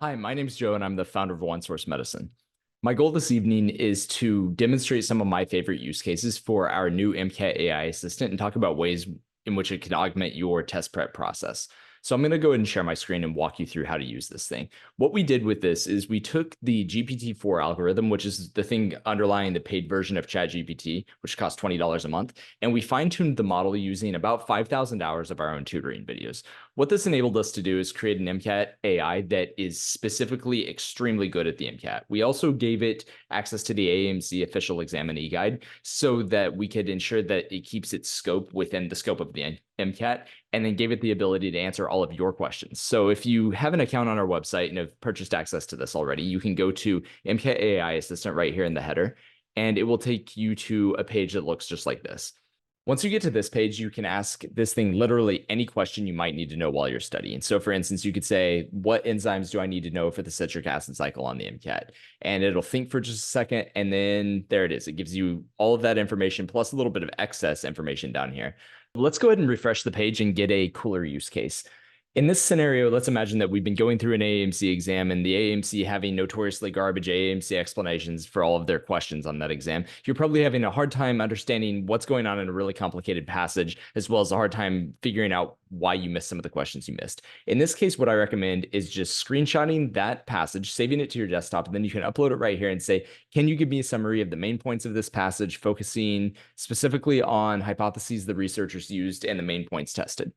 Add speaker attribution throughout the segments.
Speaker 1: Hi, my name is Joe, and I'm the founder of One Source Medicine. My goal this evening is to demonstrate some of my favorite use cases for our new MCAT AI Assistant and talk about ways in which it can augment your test prep process. So I'm going to go ahead and share my screen and walk you through how to use this thing. What we did with this is we took the GPT-4 algorithm, which is the thing underlying the paid version of ChatGPT, which costs $20 a month, and we fine-tuned the model using about 5,000 hours of our own tutoring videos. What this enabled us to do is create an MCAT AI that is specifically extremely good at the MCAT. We also gave it access to the AAMC official examinee guide so that we could ensure that it keeps its scope within the scope of the MCAT, and then gave it the ability to answer all of your questions. So if you have an account on our website and have purchased access to this already, you can go to MCAT AI Assistant right here in the header, and it will take you to a page that looks just like this. Once you get to this page, you can ask this thing literally any question you might need to know while you're studying. So for instance, you could say, what enzymes do I need to know for the citric acid cycle on the MCAT? And it'll think for just a second, and then there it is. It gives you all of that information plus a little bit of excess information down here. Let's go ahead and refresh the page and get a cooler use case. In this scenario, let's imagine that we've been going through an AAMC exam and the AAMC having notoriously garbage AAMC explanations for all of their questions on that exam. You're probably having a hard time understanding what's going on in a really complicated passage, as well as a hard time figuring out why you missed some of the questions you missed. In this case, what I recommend is just screenshotting that passage, saving it to your desktop, and then you can upload it right here and say, can you give me a summary of the main points of this passage, focusing specifically on hypotheses the researchers used and the main points tested.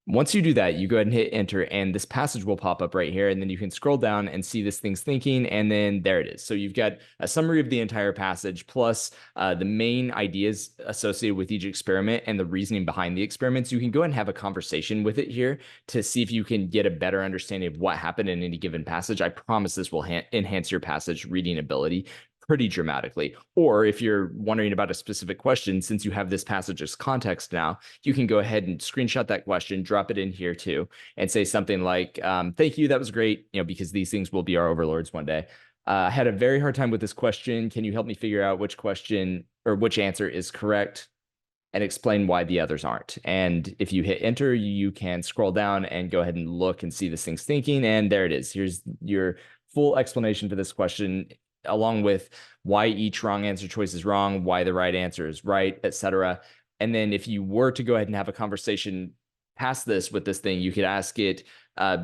Speaker 1: Once you do that, you go ahead and hit enter, and this passage will pop up right here, and then you can scroll down and see this thing's thinking, and then there it is. So you've got a summary of the entire passage, plus the main ideas associated with each experiment and the reasoning behind the experiments. You can go ahead and have a conversation with it here to see if you can get a better understanding of what happened in any given passage. I promise this will enhance your passage reading ability pretty dramatically. Or if you're wondering about a specific question, since you have this passage as context now, you can go ahead and screenshot that question, drop it in here too, and say something like, thank you, that was great, because these things will be our overlords one day. I had a very hard time with this question. Can you help me figure out which question or which answer is correct and explain why the others aren't? And if you hit enter, you can scroll down and go ahead and look and see this thing's thinking. And there it is. Here's your full explanation for this question, along with why each wrong answer choice is wrong, why the right answer is right, etc. And then if you were to go ahead and have a conversation past this with this thing, you could ask it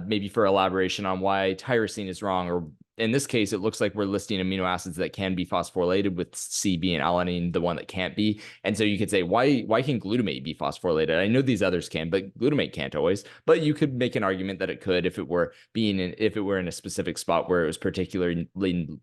Speaker 1: maybe for elaboration on why tyrosine is wrong, or in this case, it looks like we're listing amino acids that can be phosphorylated, with C being alanine, the one that can't be. And so you could say, why can glutamate be phosphorylated? I know these others can, but glutamate can't always. But you could make an argument that it could if it were in a specific spot where it was particularly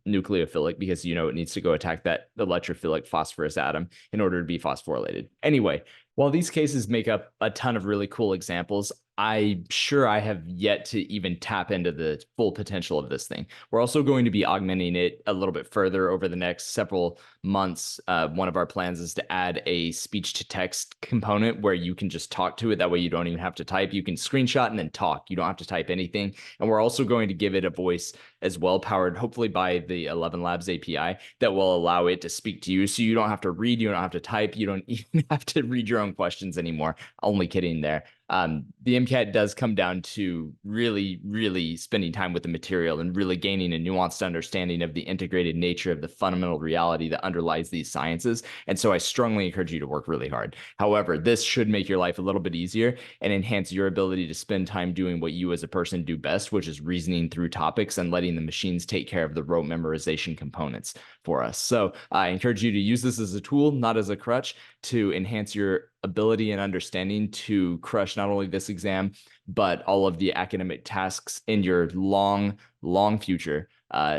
Speaker 1: nucleophilic, because it needs to go attack that electrophilic phosphorus atom in order to be phosphorylated. Anyway, while these cases make up a ton of really cool examples, I'm sure I have yet to even tap into the full potential of this thing. We're also going to be augmenting it a little bit further over the next several months. One of our plans is to add a speech to text component where you can just talk to it. That way you don't even have to type. You can screenshot and then talk. You don't have to type anything. And we're also going to give it a voice as well, powered hopefully by the 11 Labs API, that will allow it to speak to you. So you don't have to read, you don't have to type, you don't even have to read your own questions anymore. Only kidding there. The MCAT does come down to really, really spending time with the material and really gaining a nuanced understanding of the integrated nature of the fundamental reality that underlies these sciences. And so I strongly encourage you to work really hard. However, this should make your life a little bit easier and enhance your ability to spend time doing what you as a person do best, which is reasoning through topics and letting the machines take care of the rote memorization components for us. So I encourage you to use this as a tool, not as a crutch, to enhance your ability and understanding to crush not only this exam, but all of the academic tasks in your long, long future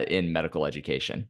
Speaker 1: in medical education.